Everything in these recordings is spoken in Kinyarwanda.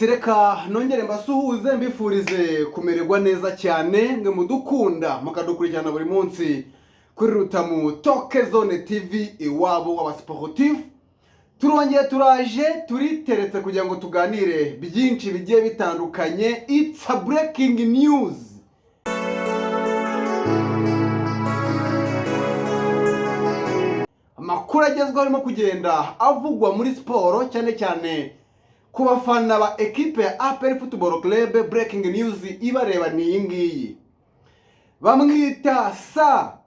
Reka nongere mbasuhuze mbifurize kumererwa neza cyane mwe mudukunda mukadukurikirana buri munsi kuri Rutamu Toke Zone TV iwabo w'abasportif. Turongeye turaje turiteretse kugira ngo tuganire byinshi bigiye bitandukanye. It's a breaking news. Amakuru agezweho arimo kugenda avugwa muri siporo cyane cyane ku bafana ba ekipe ya APR Football Club. Breaking news ibareba ni iyi ngiyi. Bamwita Sa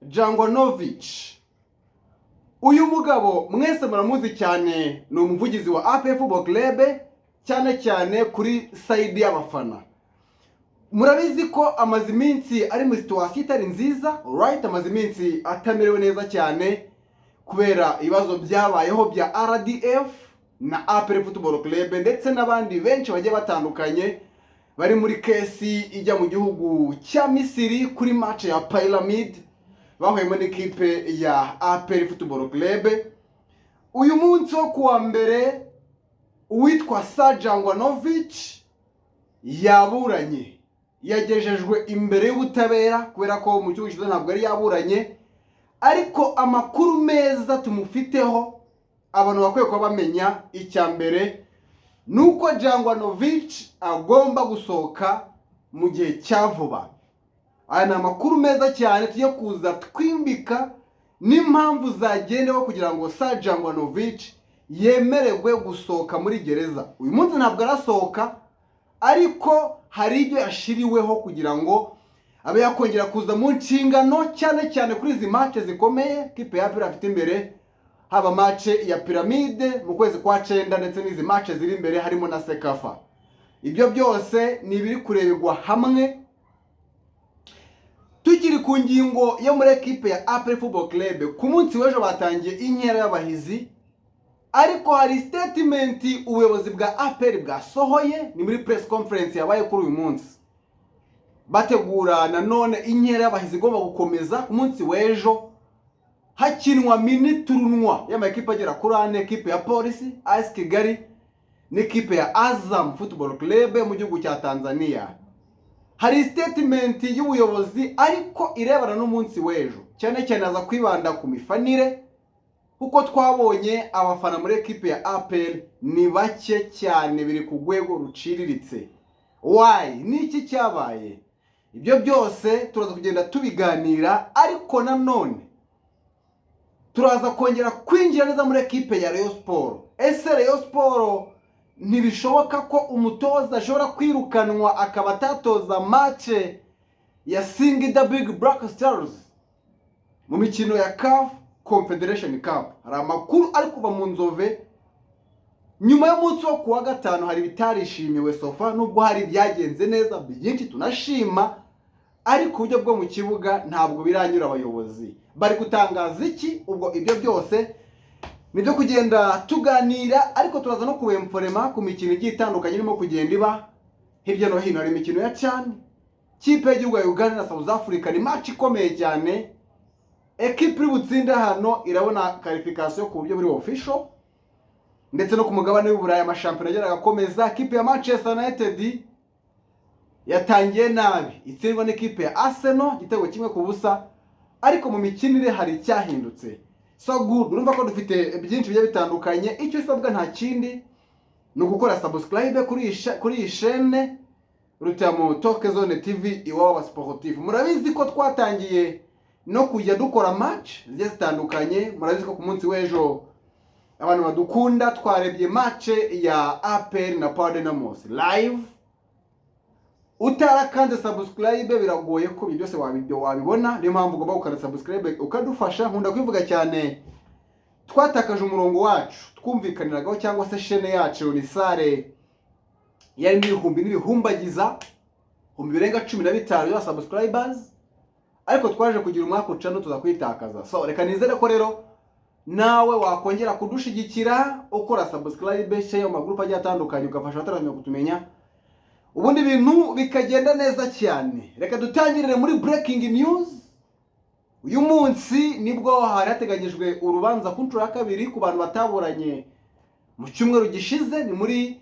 Jangwanovic. Uyu mugabo mwese muramuzi cyane, ni umuvugizi wa APR Football Club cyane cyane kuri side y'abafana. Murabizi ko amaze iminsi ari mu situation itari nziza, right? Amaze iminsi atamerewe neza cyane kubera ibibazo byabayeho bya RDF na APR Football Club ndetse n'abandi benshi bagiye batandukanye bari muri kesi ijya mu gihugu cya Misiri kuri match ya Pyramid bahuyemo n'ikipe ya APR Football Club. Uyu munsi wo kuwa mbere uwitwa Sa Jangwanovic yaburanye, yagejejwe imbere y'ubutabera kubera ko mu cyugo ntabwo ari yaburanye, ariko amakuru meza tumufiteho abantu bakwiye kuba bamenya. Icya mbere nuko Jangwanovic agomba gusohoka mu gihe cya vuba. Aya ni amakuru meza cyane tujye kuza twimbika n'impamvu zagendewe kugira ngo Sa Jangwanovic yemererwe gusohoka muri gereza. Uyu munsi ntabwo arasohoka, ariko hari ibyo yashiriweho kugira ngo abe yakongera kuza mu nshingano cyane cyane kuri izi match zikomeye kipe ya APR afite imbere, haba match ya Pyramide mu kwezi kwa 9 ndetse n'izi match ziri imbere harimo na Sekafa. Ibyo byose ni biri kurebegwa hamwe. Tukiri ku ngingo yo muri ekipe ya APR Football Club, ku munsi w'ejo batangiye inkera y'abahizi, ariko hari statement ubuyobozi bwa APR bwasohoye. Ni muri press conference yabaye kuri uyu munsi, bategura nanone inkera y'abahizi igomba gukomeza ku munsi w'ejo, hakinwa mini turunwa y'amakipe agera kuri 4, ekipe ya Polisi, AS Kigali n'ikipe ya Azam Football Club mu gihugu cya Tanzania. Hari statement y'ubuyobozi ariko irebana n'umunsi w'ejo, cyane cyane aza kwibanda ku mifanire, kuko twabonye abafana muri ekipe ya APR ni bake cyane, biri ku rwego ruciriritse. Why? Niki cyabaye? Ibyo byose turaza kugenda tubiganira, ariko nanone turaza kongera kwinjira neza muri ekipe ya Rayon Sport. Ese Rayon Sport ntibishoboka ko umutoza ashobora kwirukanwa akaba atatoza match ya Singida Big Black Stars mu mikino ya CAF Confederation Cup? Hari amakuru ari kuva mu Nzove nyuma y'umunsi wo kuwa gatanu. Hari bitarishimiwe sofa, nubwo hari byagenze neza byinshi tunashima, ariko uburyo bwo mu kibuga ntabwo biranyura abayobozi. Bari gutangaza iki? Ubwo ibyo byose nibyo kugenda tuganira, ariko turaza no kubemforema ku mikino igiye itandukanye irimo kugenda iba hirya no hino. Hari imikino ya CHAN, kipe y'igihugu ya Uganda na South Africa, ni match ikomeye cyane. Ekipe iri butsinda hano irabona qualification ku buryo buri official, ndetse no ku mugabane w'Uburayi amashampiyona agera agakomeza. Ekipe ya Manchester United yatangiye nabi, itsindwa n'ikipe ya Arsenal igitego 1-0, ariko mu mikinire hari icyahindutse. So good, urumva ko dufite byinshi bigiye bitandukanye. Icyo usabwa nta kindi ni ugukora subscribe kuri iyi chaîne Rutamu Toke Zone TV iwabo w'abasportif. Murabizi ko twatangiye no kujya dukora match zigiye zitandukanye. Murabizi ko ku munsi w'ejo abantu badukunda twarebye match ya APR na Power Dynamos live. Utarakanze subscribe biragoye ko byose wabibona, niyo mpamvu ugomba gukora subscribe ukadufasha. Nkunda kwivuga cyane, twatakaje umurongo wacu twumvikaniragaho cyangwa se chaîne yacu ni sare yari n'ibihumbi n'ibihumbagiza 15,000 ya subscribers, ariko twaje kugira umwaka ucano tuza kwitakaza. So reka nizere ko rero nawe wakongera kudushigikira ukora subscribe, share mu magroup agiye atandukanye, ugafasha abataramenye kutumenya, ubundi ibintu bikagenda neza cyane. Reka dutangirire muri breaking news. Uyu munsi nibwo hari hateganyijwe urubanza ku nshuro ya kabiri ku bantu bataburanye mu cyumweru gishize. Ni muri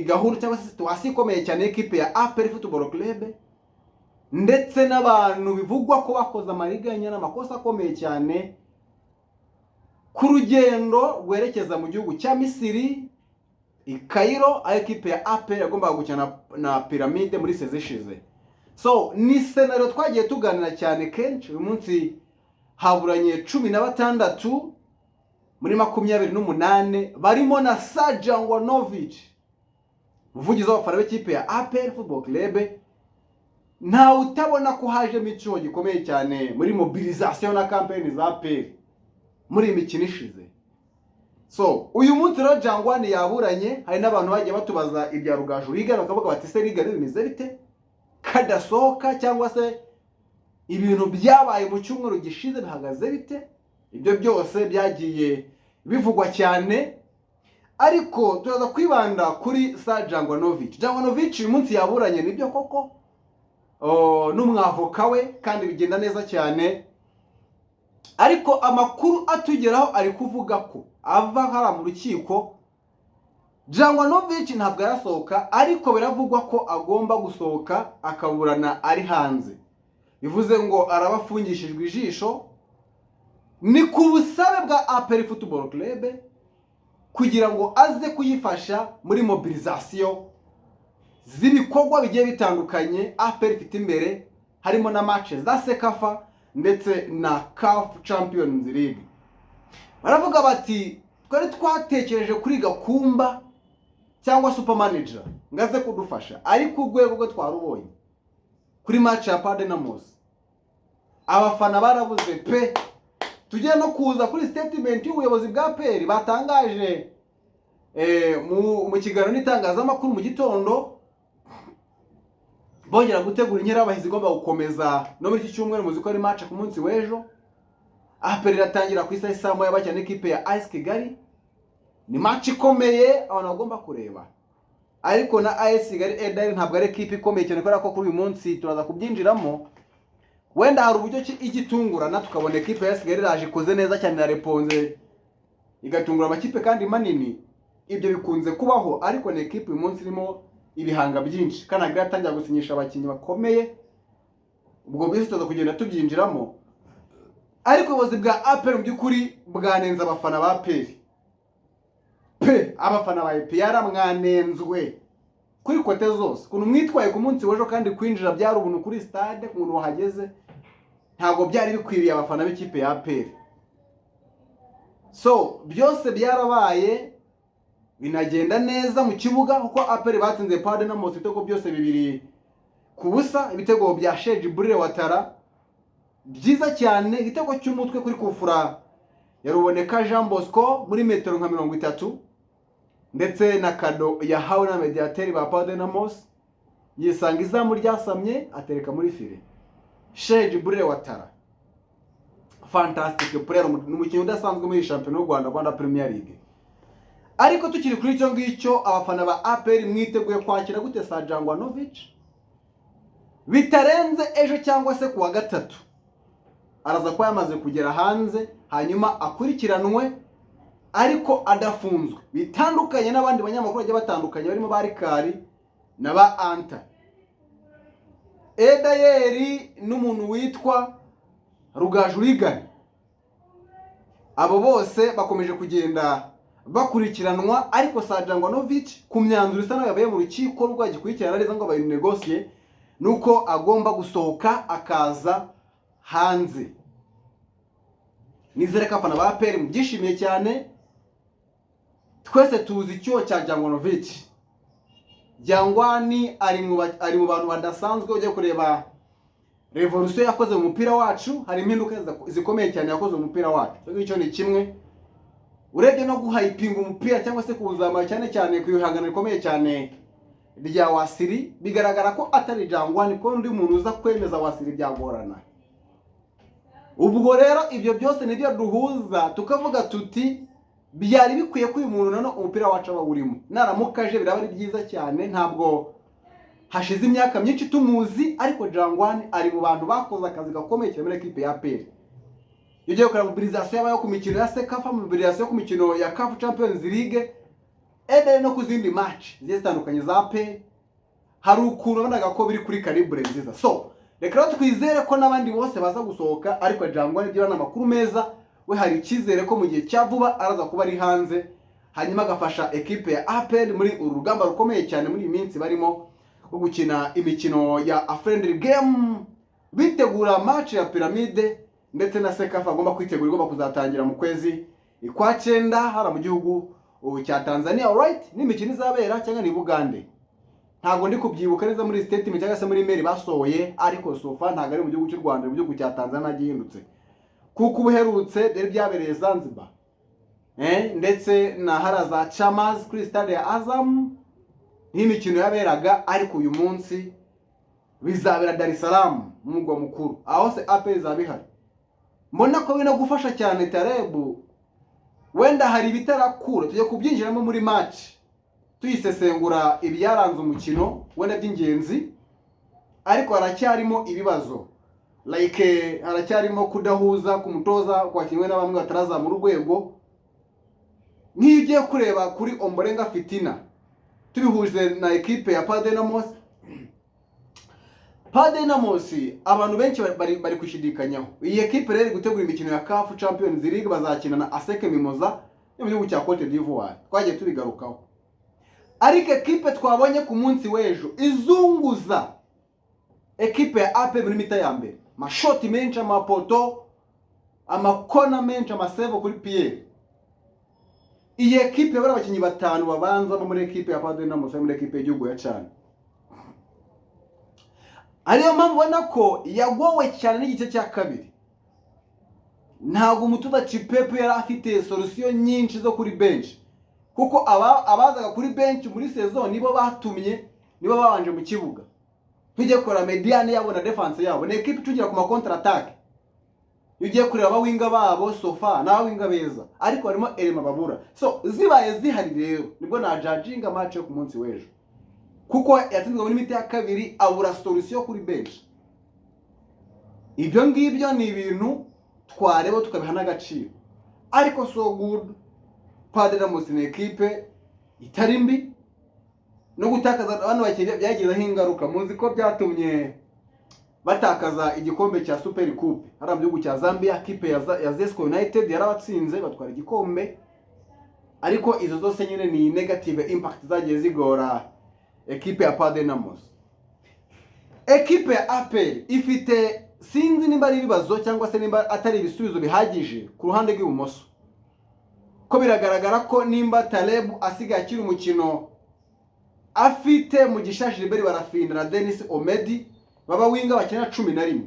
gahunda cyangwa se situation ikomeye cyane equipe ya APR Football Club, ndetse n'abantu bivugwa ko bakoze amariganya n'amakosa akomeye cyane ku rugendo rwerekeza mu gihugu cya Misiri i Cairo, aho equipe ya APR yagombaga gukina na Pyramide muri sezi ishize. So ni scenario twagiye tuganira cyane kenshi. Uyu munsi haburanye 16 muri 28 barimo na Sajangwanovic, umuvugizi w'abafana b'ikipe ya APR Football Club. Nta utabona ko haje mico gikomeye cyane muri mobilisation na campaign za APR muri imikino ishize. So uyu munsi rero Jangwani yaburanye, hari n'abantu bagiye batubaza ibya Rugaju Liga, bakavuga bati se Liga bimeze bite kadasohoka, cyangwa se ibintu byabaye mu cyumweru gishize bihagaze bite. Ibyo byose byagiye bivugwa cyane, ariko turaza kwibanda kuri Sajangwanovic. Jangwanovic uyu munsi yaburanye, nibyo koko n'umwavoka we, kandi bigenda neza cyane, ariko amakuru atugeraho ari kuvuga ko ava hara mu rukiko Jangwanovic ntabwo yarasohoka, ariko biravugwa ko agomba gusohoka akaburana ari hanze. Bivuze ngo arabafungishijwe ijisho, ni ku busabe bwa APR Football Club kugira ngo aze kuyifasha muri mobilisation z'ibikorwa bigiye bitandukanye APR ifite imbere, harimo na match za Sekafa ndetse na CAF Champions League. Baravuga bati twari twatekereje kuri Gakumba cyangwa super manager ngaze kudufasha, ariko urwego rwo twarubonye kuri match ya Padinamos. Abafana barabuze pe. Tugiye no kuza kuri statement y'ubuyobozi bwa APR batangaje mu kiganiro n'itangazamakuru mu gitondo, bongera gutegura inkerabahizi igomba gukomeza no muri iki cyumweru. Muzi ko ari match ku munsi w'ejo. APR iratangira ku isaha saa moya bakina n'ikipe ya AS Kigali. Ni match ikomeye abantu bagomba kureba, ariko na AS Kigali Edari ntabwo ari equipe ikomeye cyane, kubera ko kuri uyu munsi turaza kubyinjiramo. Wenda hari uburyo igitungurana tukabona equipe ya AS Kigali raje ikoze neza cyane na reponze igatungura amakipe kandi manini. Ibyo bikunze kubaho, ariko ni equipe uyu munsi irimo ibihanga byinshi, Kanagira atangira gusinyisha abakinnyi bakomeye. Ubwo bwese tuza kugenda tubyinjiramo, ariko ubuyobozi bwa APR mu by'ukuri bwanenze abafana ba APR pe. Abafana ba APR mwanenzwe kuri kote zose, ukuntu mwitwaye ku munsi w'ejo, kandi kwinjira byari ubuntu kuri stade ku muntu wahageze, ntabwo byari bikwiriye abafana b'ikipe ya APR. So byose byarabaye binagenda neza mu kibuga, kuko APR batsinze Padinamos ibitego byose 2-0. Ibitego bya Sheji Burire Watara byiza cyane, igitego cy'umutwe kuri kufura ya Ruboneka Jean Bosco muri metero nka 30, ndetse na kado yahawe na mediateri ba Padinamos, yisanga izamu ryasamye atereka muri file. Sheji Burire Watara fantastic player, n'umukinnyi udasanzwe muri championnat y'u Rwanda, Rwanda Premier League. Ariko tukiri kuri icyo ngicyo, abafana ba APR mwiteguye kwakira gute Sajangwanovic? Bitarenze ejo cyangwa se kuwa gatatu araza kuba yamaze kugera hanze, hanyuma akurikiranwe ariko adafunzwe, bitandukanye n'abandi banyamakuru bagiye batandukanye barimo ba Rikari na ba Anta Edayeri n'umuntu witwa Rugaju Liga. Abo bose bakomeje kugenda bakurikiranwa, ariko Sajangwanovic ku myanzuro isa n'ayabaye mu rukiko rwagikurikirana neza ngo bayinegosie, nuko agomba gusohoka akaza hanze. Nizere ko abafana ba APR mubyishimiye cyane. Twese tuzi icyo cya Jangwanovic. Jangwani ari mu bantu badasanzwe. Ujye kureba revolution yakoze mu mupira wacu, hari impinduka zikomeye cyane yakoze mu mupira wacu. Icyo ni kimwe, urebye no guhypinga umupira cyangwa se kuwuzamura cyane cyane ku ihangana rikomeye cyane rya Wasiri, bigaragara ko atari Jangwani, ko undi muntu uza kwemeza Wasiri byagorana. Ubwo rero ibyo byose nibyo duhuza tukavuga tuti byari bikwiye ko uyu muntu nano umupira wacu aba urimo. Naramukaje biraba ari byiza cyane, ntabwo hashize imyaka myinshi tumuzi, ariko Jangwani ari mu bantu bakoze akazi gakomeye cyane muri equipe ya APR. Yujye gukora mobilisation yabaye ku mikino ya Sekafa, mobilisation ku mikino ya CAF Champions League, ede no kuzindi match zigiye zitandukanye za APR hari ukuntu bonaga ko biri kuri calibre nziza. So reka twizere ko nabandi bose baza gusohoka, ariko Jangwa n'ibyo n'amakuru meza, we hari ikizere ko mu gihe cya vuba araza kuba ari hanze, hanyuma agafasha equipe ya APR muri uru rugamba rukomeye cyane muri iyi minsi barimo wo gukina imikino ya friendly game, bitegura match ya Pyramide ndetse na Sekafa agomba kwitegura igomba kuzatangira mu kwezi kwa 9 hara mu gihugu cya Tanzania. Alright, n'imikino izabera cyangwa ni Bugande ntago ndi kubyibuka neza muri statement cyangwa se muri mail basohoye, ariko sofa ntago ari mu gihugu cy'u Rwanda, mu gihugu cya Tanzania gihindutse kuko ubuherutse deri byabereye Zanzibar ndetse na haraza Chamazi kuri stade ya Azam n'imikino yaberaga, ariko uyu munsi bizabera Dar es Salaam mu mugwa mukuru, aho se APR zabihari. Mbona ko bino gufasha cyane Tarebu, wenda hari bitarakura tujye kubyinjiramo muri match tuyisesengura ibyaranze umukino wenda by'ingenzi, ariko haracyarimo ibibazo like haracyarimo kudahuza ku mutoza kwa kimwe na bamwe bataraza mu rwego. Nk'igiye kureba kuri Ombolenga Fitina tubihuje na equipe ya Padenamos, abantu benshi bari kushidikanyaho iyi equipe rero gutegura imikino ya CAF Champions League, bazakina na Aseke Mimoza yo mu gihugu cya Cote d'Ivoire, twagiye tubigarukaho. Ariko equipe twabonye ku munsi w'ejo izunguza equipe ya APR muri mita ya mbere, mashoti menshi, amapoto, amakona menshi, amasebo kuri Pierre. Iyi equipe bari abakinnyi batanu babanza muri equipe ya Padenamos muri equipe y'igihugu ya Chan. Ariyo mpamvu ubona ko yagowe cyane n'igice cya kabiri. Ntabwo umutoza Chipepu yari afite solution nyinshi zo kuri bench, kuko abazaga kuri bench muri saison nibo batumye, nibo babanje mu kibuga. Tujye kora mediane yabo na defense yabo, ne equipe tugira ku ma counter attack. Yugiye kureba abawinga babo sofa na abawinga beza, ariko harimo elema babura. So zibaye zihari rero nibwo na judginga match yo ku munsi w'ejo, kuko yatsinzwe muri miti ya kabiri abura solution kuri bench. Ibyo ngibyo ni ibintu twareba tukabiha n'agaciro, ariko so good Padenamos ni equipe itari mbi, no gutakaza abantu bakiye byagizeho ingaruka. Muzi ko byatumye batakaza igikombe cya Super Coupe hara mu gihugu cya Zambia. Equipe ya Zesco United yarabatsinze batwara igikombe, ariko izo zose nyine ni negative impact zagiye zigora equipe ya Padenamos. Equipe ya APR ifite sinzi nimba ari ibibazo cyangwa se nimba atari ibisubizo bihagije ku ruhande rw'ibumoso, ko biragaragara ko nimba Taleb asigaye akiri umukino afite mu gishaje Liberi Barafinda na Dennis Omedi baba winga bakina 11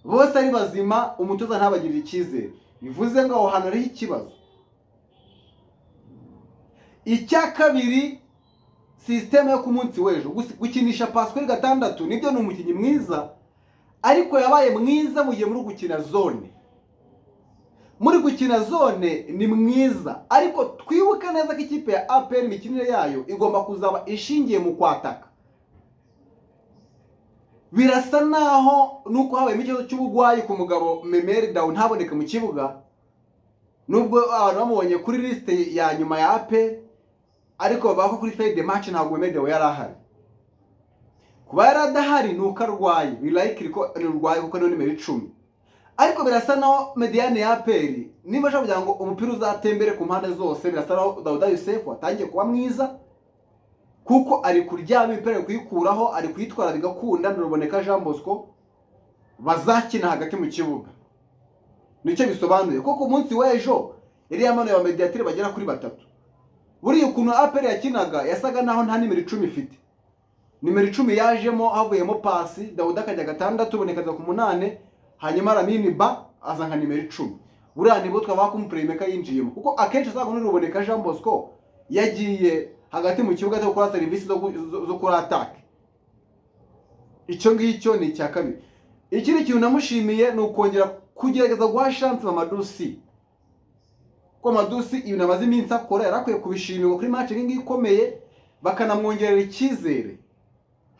bose ari bazima, umutoza ntabagirira icyizere, bivuze ngo aho hano ari ikibazo. Icya kabiri, system yo ku munsi w'ejo gukinisha Pascal gatandatu, nibyo ni umukinnyi mwiza, ariko yabaye mwiza mu gihe muri gukina zone. Muri gukina zone ni mwiza, ariko twibuke neza ko ikipe ya APR imikinire yayo igomba kuzaba ishingiye mu kwataka. Birasa naho nuko habaye ikibazo cy'ubugwayi ku mugabo Memeri Down ntaboneke mu kibuga, nubwo abantu bamubonye kuri liste ya nyuma ya APR, ariko bako kuri fade match ntabwo Memeri Down yari ahari. Kuba yari adahari nuko arwaye, bilikely ko ni urwaye kuko ni nimero 10. Ariko birasa naho mediane ya APR niba shavuga ngo umupira uzatembere ku mpande zose, birasa naho Dauda Yusuf watangiye kuba mwiza, kuko ari kuryama imipira kuyikuraho, ari kuyitwara bigakunda. Nuruboneka Jean Bosco bazakina hagati mu kibuga, nicyo bisobanuye kuko umunsi w'ejo yari yamanuye aba mediateur bagera kuri 3. Buri ukuntu APR yakinaga yasaga naho nta nimero 10 ifite. Nimero 10 yajemo havuyemo pasi, Dauda kajya gatandatu, bonekaza ku 8, hanyuma Lamine Ba aza nka nimero 10. Buriya nibo twaba kumpremeka yinjiyemo, kuko akenshi azaga nuruboneka Jean Bosco yagiye hagati mu kibuga cyo gukora service zo kuri attack. Icyo ngicyo ni cya kabiri. Ikindi kintu namushimiye ni ukongera kugerageza guha chance Mamadusi, ko Mamadusi ibintu amaze iminsi akora yarakwiye kubishimirwa kuri match ngingi ikomeye, bakanamwongerera icyizere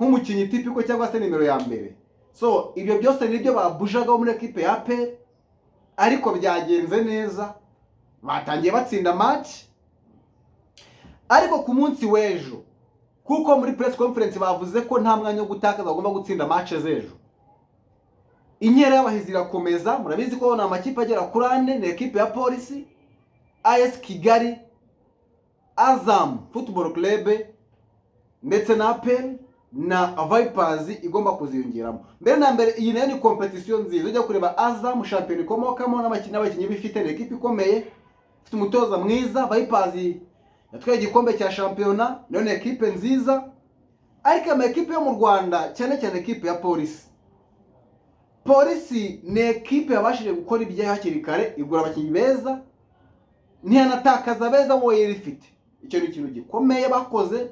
nk'umukinnyi tipiko cyangwa se nimero ya mbere. So ibyo byose nibyo babujaga muri equipe ya APR, ariko byagenze neza, batangiye batsinda match. ariko ku munsi w'ejo kuko muri press conference bavuze ko nta mwanya wo gutakaza, bagomba gutsinda match z'ejo. Inkera y'abahizi irakomeza, murabizi ko na amakipe agera kuri 4 ni equipe ya Polisi, AS Kigali, Azam Football Club ndetse na APR na Vipers igomba kuziyongeramo. Mbere na mbere iyi nayo ni competition nziza, ujya kureba Azam champion ikomokamo n'abakinnyi bifite na equipe ikomeye, ifite umutoza mwiza. Vipers yatwaye igikombe cya shampiyona, nayo ni equipe nziza. Ariko ama equipe yo mu Rwanda cyane cyane equipe ya Polisi ni equipe yabashije gukora ibyayo hakiri kare, igura abakinnyi beza, ntiyanatakaza beza wowe yarifite. Icyo ni ikintu gikomeye bakoze,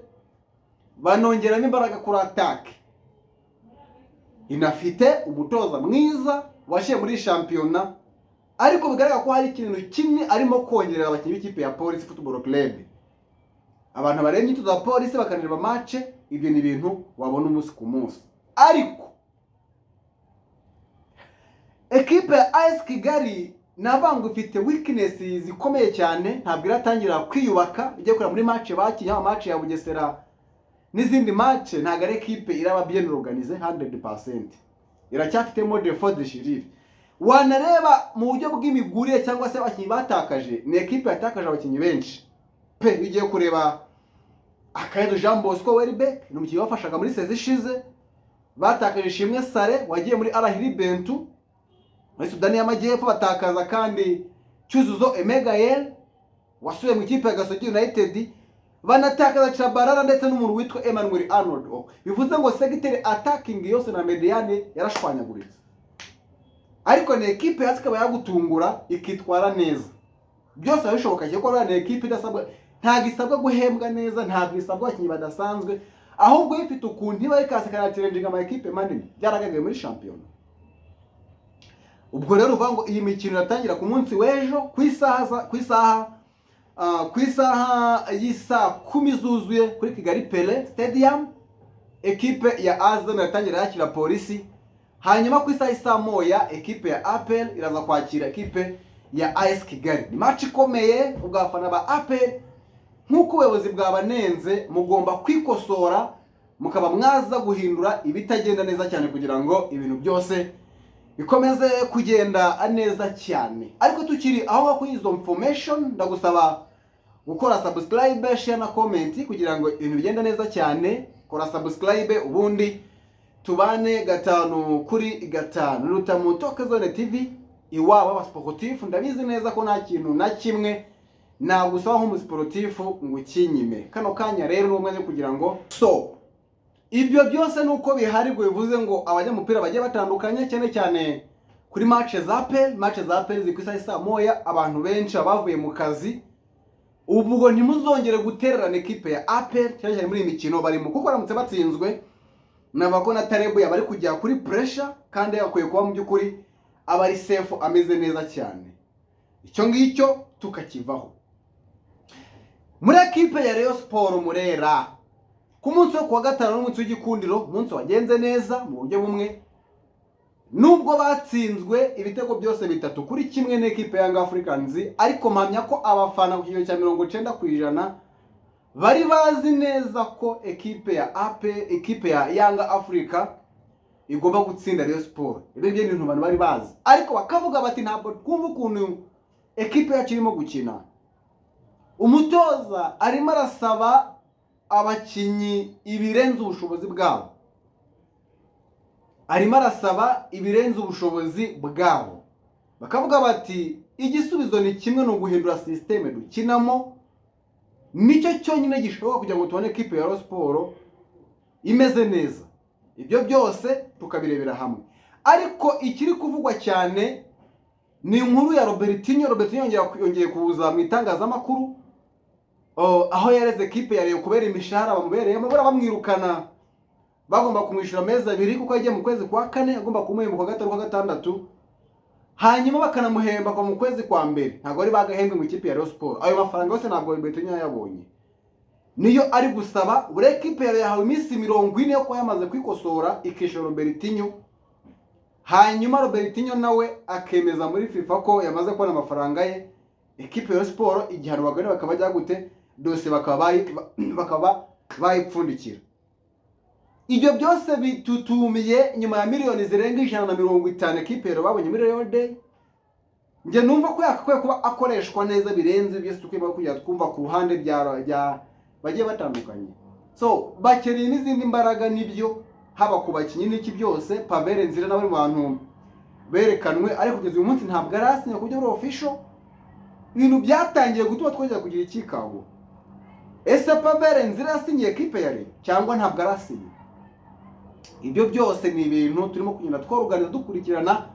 banongera n'imbaraga kuri attack. Inafite umutoza mwiza washiye muri shampiyona, ariko bigaragara ko hari ikintu kimwe arimo kongerera abakinnyi b'ikipe ya Police Football Club. Abantu barenye into za Police bakanireba match, ibyo ni ibintu wabona umunsi ku munsi. Ariko equipe ya AS Kigali nabangu ifite weakness zikomeye cyane, ntabwo iratangira kwiyubaka. Ujye kureba muri match bakinye, match ya Bugesera n'izindi match, ntabwo ari equipe iraba bien organisée 100%. Iracyafitemo défaut de chirure. Wanareba mu buryo bw'imigurire cyangwa se abakinnyi batakaje, ni equipe yatakaje abakinnyi benshi. Ugiye kureba Akayedo Jean Bosco Welbeck, ni umukinnyi wafashaga muri sezi ishize. Batakaje Shimwe Sare wagiye muri Al-Ahli Bentu muri Sudani y'Amajyepfo, batakaza kandi Cyuzuzo Emegael wasuye mu ikipe ya Gasogi United, banatakaza Chabarara ndetse n'umuntu witwa Emmanuel Arnold. Bivuze ngo sector attacking yose na mediane yarashwanyaguritse. Ariko ni equipe yasikaba yagutungura ikitwara neza. Byose bishoboka cyeko ni equipe idasabwa, ntabwo isabwa guhembwa neza, ntabwo isabwa abakinnyi badasanzwe, ahubwo ifite ukuntu iba ikasika challenging ama equipe manini byaragagaye muri champion. Ubwo rero uvuga ngo iyi mikino yatangira ku munsi w'ejo ku isaha y'isa 10 zuzuye kuri Kigali Pele Stadium. Equipe ya Azam yatangira yakira Polisi, hanyuma ku isaha y'isa moya equipe ya APR iraza kwakira equipe ya AS Kigali. Ni match ikomeye, ubwafana ba APR nk'uko ubuyobozi bwabanenze mugomba kwikosora, mukaba mwaza guhindura ibitagenda neza cyane kugira ngo ibintu byose bikomeze kugenda neza cyane. Ariko tukiri aho kuri izo information, ndagusaba gukora subscribe, share na comment kugira ngo ibintu bigende neza cyane. Kora subscribe ubundi tubane 5 Rutamu Toke Zone TV, iwabo abasportif. Ndabizi neza ko nta kintu na kimwe nagusaba nk'umusportif ngo ukinyime. Kano kanya rero ni umwanya kugira ngo ibyo byose nuko bihari, ngo bivuze ngo abanyamupira bagiye batandukanye cyane cyane kuri match za APR zikwisa isa moya. Abantu benshi abavuye mu kazi, ubwo ntimuzongere gutererana equipe ya APR cyane muri imikino barimo, kuko baramutse batsinzwe nabako na Tarebu yabari kujya kuri pressure, kandi yakwiye kuba mu by'ukuri abari safe ameze neza cyane. Icyo ngicyo tukakivaho. Muri equipe ya Rayon Sport Murera ku munsi wo kuwa gatanu n'umunsi w'igikundiro, umunsi wagenze neza mu buryo bumwe, nubwo batsinzwe ibitego byose 3-1 n'equipe ya Young Africans. Ariko mpamya ko abafana ku kigero cya 90% bari bazi neza ko equipe ya equipe ya Young Africa igomba gutsinda Rayon Sport. Ibyo byo ibintu abantu bari bazi, ariko bakavuga bati ntabwo twumva ukuntu equipe yacu irimo gukina. Umutoza arimo arasaba abakinnyi ibirenze ubushobozi bwabo, bakavuga bati igisubizo ni kimwe, no guhindura systeme dukinamo, nicyo cyonyine gishoboka kugira ngo tubone equipe ya Rayon Sport imeze neza. Ibyo byose tukabirebera hamwe. Ariko ikiri kuvugwa cyane ni inkuru ya Robertinho yongeye kuza mu itangazamakuru, aho yareze equipe ya Rayon kubera imishahara bamubereye, bamwirukana, bagomba kumwishyura amezi 2 kuko yagiye mu kwezi kwa 4, agomba kumuhemba kwa 5 kwa 6, hanyuma bakanamuhemba kwa mu kwezi kwa mbere. Ntabwo ari bagahembwe mu ikipe ya Rayon Sport. Ayo mafaranga yose ntabwo Robertinho yabonye, niyo ari gusaba. Buri equipe yahawe iminsi 40 yo ko yamaze kwikosora ikishyura Robertinho, hanyuma Robertinho nawe akemeza muri FIFA ko yamaze kubona amafaranga ye. Equipe ya Sport igihano bagane bakabajya gute dose bakaba bayipfundikira. Ibyo byose bitutumiye nyuma ya miliyoni zirenga 150 ekipe rero babonye muri Real Day. Nge numva ko yakakwiye kuba akoreshwa neza birenze byose tukwiye kujya twumva ku ruhande bya bagiye batandukanye. So bakeneye n'izindi mbaraga nibyo haba ku bakinyi n'iki byose. Pavel Nzira nawe mu bantu berekanwe ariko kugeza uyu munsi ntabwo arasinya kujya muri official. Ibintu byatangiye gutuma twongera kugira ikikago. Ese Pavel Nzira yasinyiye ekipe yari cyangwa ntabwo arasinya? Ibyo byose ni ibintu turimo kugenda tworuganiza dukurikirana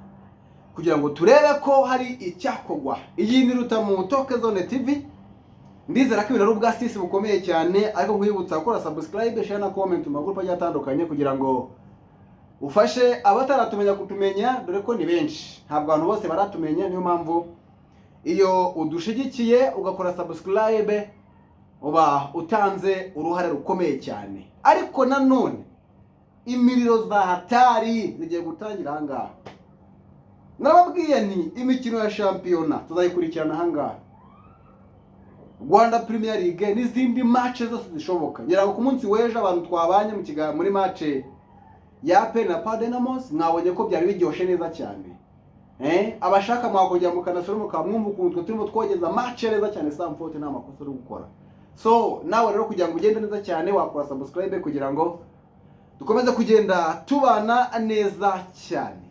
kugira ngo turebe ko hari icyakogwa. Iyi ni Rutamu Toke Zone TV. Ndizera ko ibintu ari ubwasisi bukomeye cyane, ariko nkwibutsa gukora subscribe, share na comment mu magroup agiye atandukanye kugira ngo ufashe abataratumenya kutumenya, dore ko ni benshi ntabwo abantu bose baratumenya. Niyo mpamvu iyo udushigikiye ugakora subscribe uba utanze uruhare rukomeye cyane. Ariko nanone imiriro za hatari zigiye gutangira ahangaha. Nababwiye nti imikino ya shampiyona tuzayikurikirana ahangaha, Rwanda Premier League n'izindi match zose zishoboka. Ngira ngo ku munsi w'ejo abantu twabanye muri match ya APR na Padinamos mwabonye ko byari biryoshe neza cyane. Abashaka mwakongera mukanasura mukamwumva ukuntu turimo twogeza match neza cyane. Samfote nta makosa ari gukora. So nawe rero kugira ngo ugende neza cyane wakora subscribe kugira ngo dukomeze kugenda tubana neza cyane.